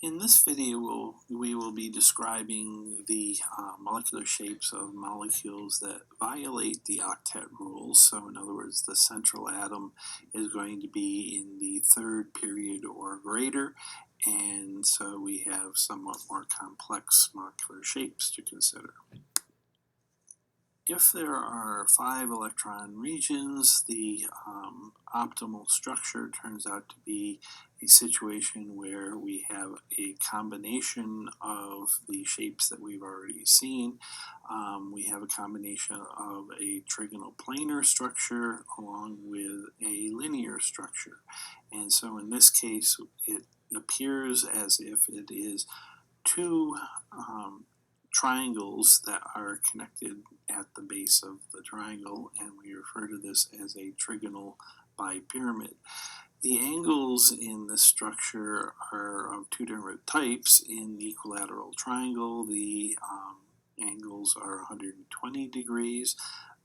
In this video, we will be describing the molecular shapes of molecules that violate the octet rules. So in other words, the central atom is going to be in the third period or greater, and so we have somewhat more complex molecular shapes to consider. If there are 5 electron regions, the optimal structure turns out to be a situation where we have a combination of the shapes that we've already seen. We have a combination of a trigonal planar structure along with a linear structure. And so in this case, it appears as if it is two triangles that are connected at the base of the triangle, and we refer to this as a trigonal bipyramid. The angles in this structure are of two different types. In the equilateral triangle, the angles are 120 degrees,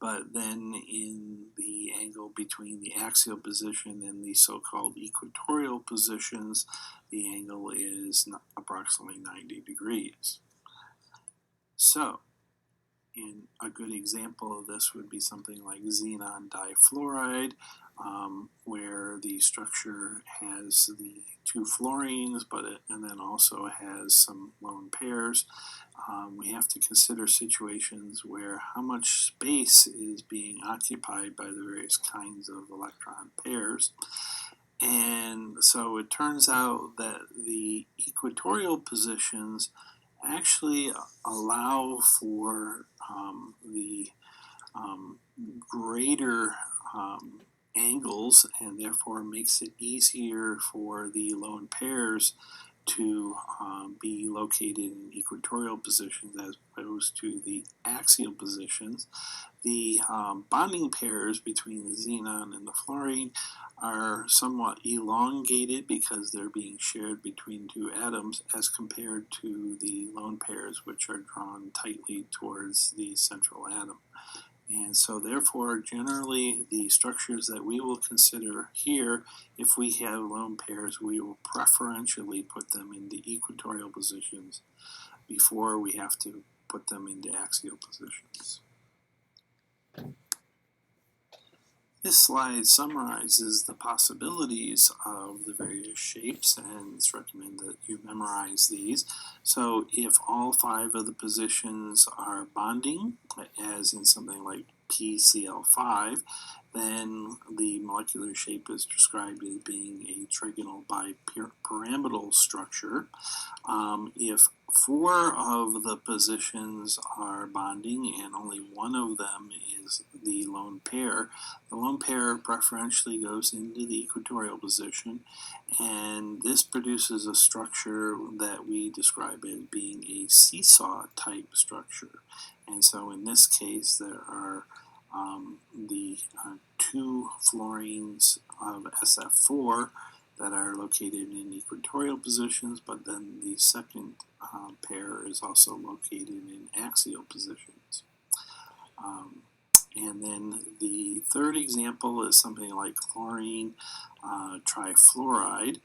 but then in the angle between the axial position and the so-called equatorial positions, the angle is approximately 90 degrees. So, a good example of this would be something like xenon difluoride, where the structure has the two fluorines, and then also has some lone pairs. We have to consider situations where how much space is being occupied by the various kinds of electron pairs. And so it turns out that the equatorial positions actually allow for the greater angles, and therefore makes it easier for the lone pairs to be located in equatorial positions as opposed to the axial positions. The bonding pairs between the xenon and the fluorine are somewhat elongated because they're being shared between two atoms as compared to the lone pairs, which are drawn tightly towards the central atom. And so therefore, generally, the structures that we will consider here, if we have lone pairs, we will preferentially put them into equatorial positions before we have to put them into axial positions. This slide summarizes the possibilities of the various shapes, and it's recommended that you memorize these. So if all 5 of the positions are bonding, as in something like PCl5, then the molecular shape is described as being a trigonal bipyramidal structure. If 4 of the positions are bonding and only 1 of them is the lone pair preferentially goes into the equatorial position, and this produces a structure that we describe as being a seesaw type structure. And so in this case, there are the 2 fluorines of SF4 that are located in equatorial positions, but then the second pair is also located in axial positions. And then the third example is something like chlorine trifluoride,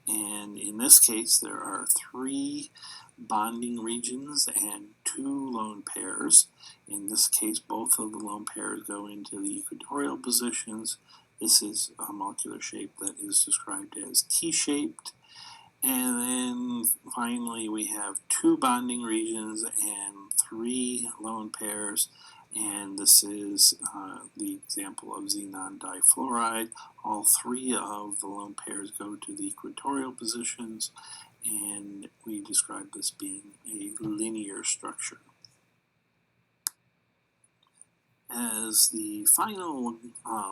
and in this case there are 3 bonding regions and 2 lone pairs. In this case, both of the lone pairs go into the equatorial positions. This is a molecular shape that is described as T-shaped. And then finally we have 2 bonding regions and 3 lone pairs, and this is the example of xenon difluoride. All 3 of the lone pairs go to the equatorial positions, and we describe this being a linear structure. As the final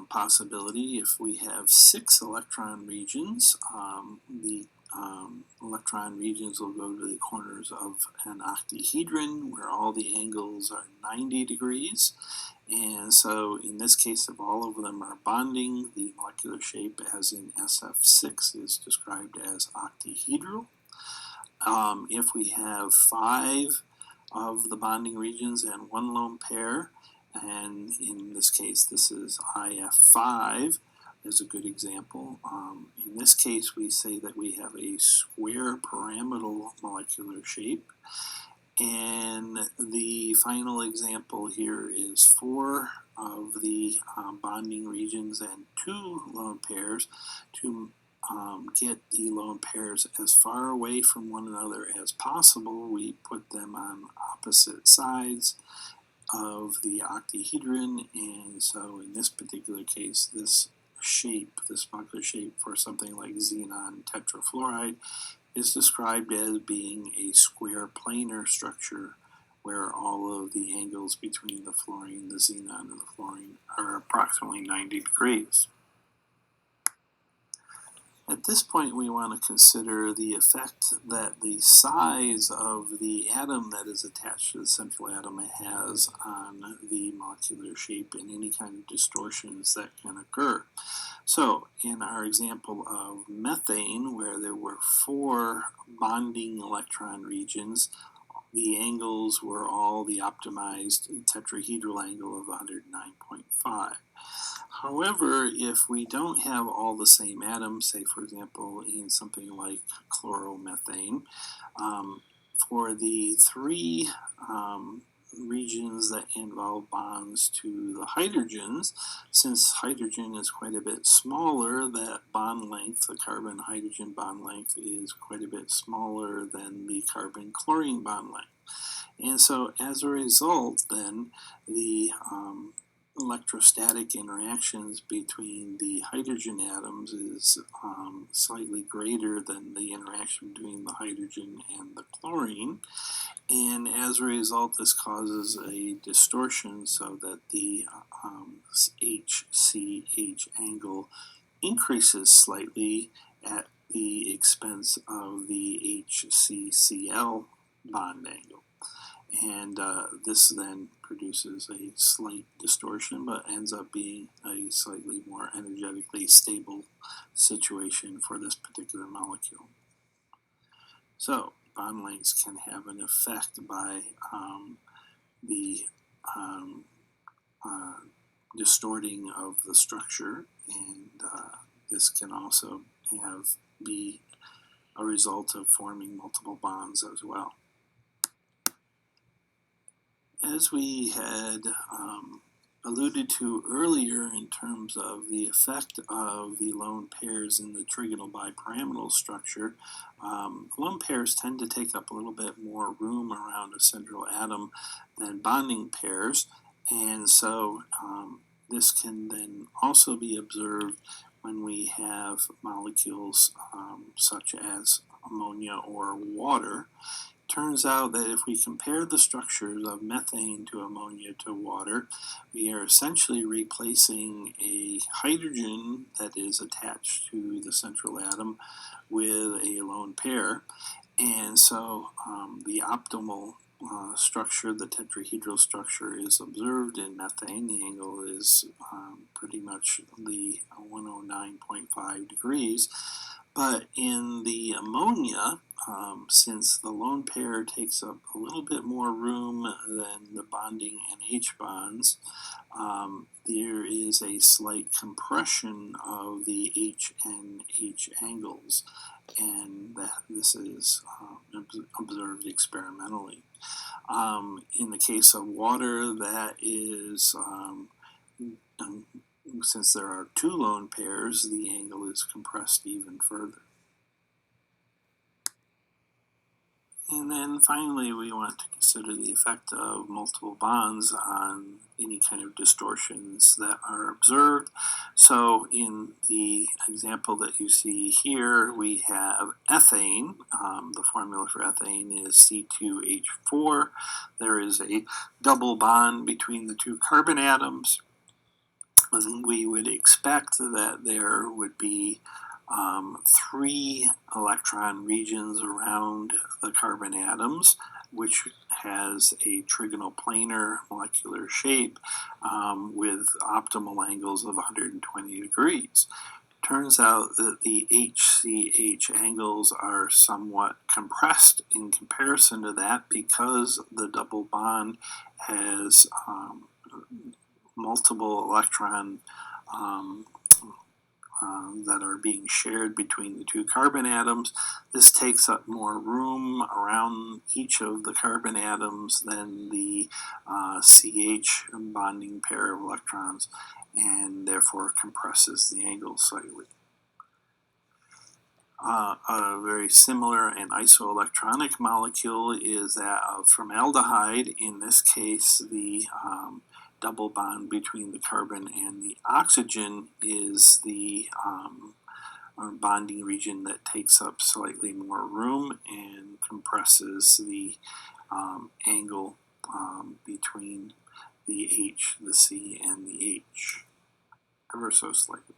possibility, if we have 6 electron regions, the electron regions will go to the corners of an octahedron where all the angles are 90 degrees. And so in this case, if all of them are bonding, the molecular shape, as in SF6, is described as octahedral. If we have 5 of the bonding regions and 1 lone pair, and in this case this is IF5, is a good example. In this case, we say that we have a square pyramidal molecular shape. And the final example here is 4 of the bonding regions and 2 lone pairs. To get the lone pairs as far away from one another as possible, we put them on opposite sides of the octahedron, and so in this particular case, this molecular shape for something like xenon tetrafluoride is described as being a square planar structure where all of the angles between the fluorine, the xenon, and the fluorine are approximately 90 degrees. At this point, we want to consider the effect that the size of the atom that is attached to the central atom has on the molecular shape and any kind of distortions that can occur. So, in our example of methane, where there were 4 bonding electron regions, the angles were all the optimized tetrahedral angle of 109.5. However, if we don't have all the same atoms, say for example in something like chloromethane, for the 3 regions that involve bonds to the hydrogens, since hydrogen is quite a bit smaller, that bond length, the carbon-hydrogen bond length, is quite a bit smaller than the carbon-chlorine bond length. And so as a result, then, the electrostatic interactions between the hydrogen atoms is slightly greater than the interaction between the hydrogen and the chlorine. And as a result, this causes a distortion so that the HCH angle increases slightly at the expense of the HCCl bond angle. And this then produces a slight distortion, but ends up being a slightly more energetically stable situation for this particular molecule. So bond lengths can have an effect by the distorting of the structure, and this can also be a result of forming multiple bonds as well. As we had alluded to earlier in terms of the effect of the lone pairs in the trigonal bipyramidal structure, lone pairs tend to take up a little bit more room around a central atom than bonding pairs, and so this can then also be observed when we have molecules such as ammonia or water. Turns out that if we compare the structures of methane to ammonia to water, we are essentially replacing a hydrogen that is attached to the central atom with a lone pair. And so the optimal structure, the tetrahedral structure, is observed in methane. The angle is pretty much the 109.5 degrees. But in the ammonia, since the lone pair takes up a little bit more room than the bonding NH bonds, there is a slight compression of the H and H angles, and this is observed experimentally. In the case of water, that is since there are 2 lone pairs, the angle is compressed even further. And then finally, we want to consider the effect of multiple bonds on any kind of distortions that are observed. So in the example that you see here, we have ethane. The formula for ethane is C2H4. There is a double bond between the 2 carbon atoms. We would expect that there would be 3 electron regions around the carbon atoms, which has a trigonal planar molecular shape with optimal angles of 120 degrees. Turns out that the HCH angles are somewhat compressed in comparison to that because the double bond has multiple electron that are being shared between the two carbon atoms. This takes up more room around each of the carbon atoms than the CH bonding pair of electrons, and therefore compresses the angle slightly. A very similar and isoelectronic molecule is that of formaldehyde. In this case, the double bond between the carbon and the oxygen is the bonding region that takes up slightly more room and compresses the angle between the H, the C, and the H ever so slightly.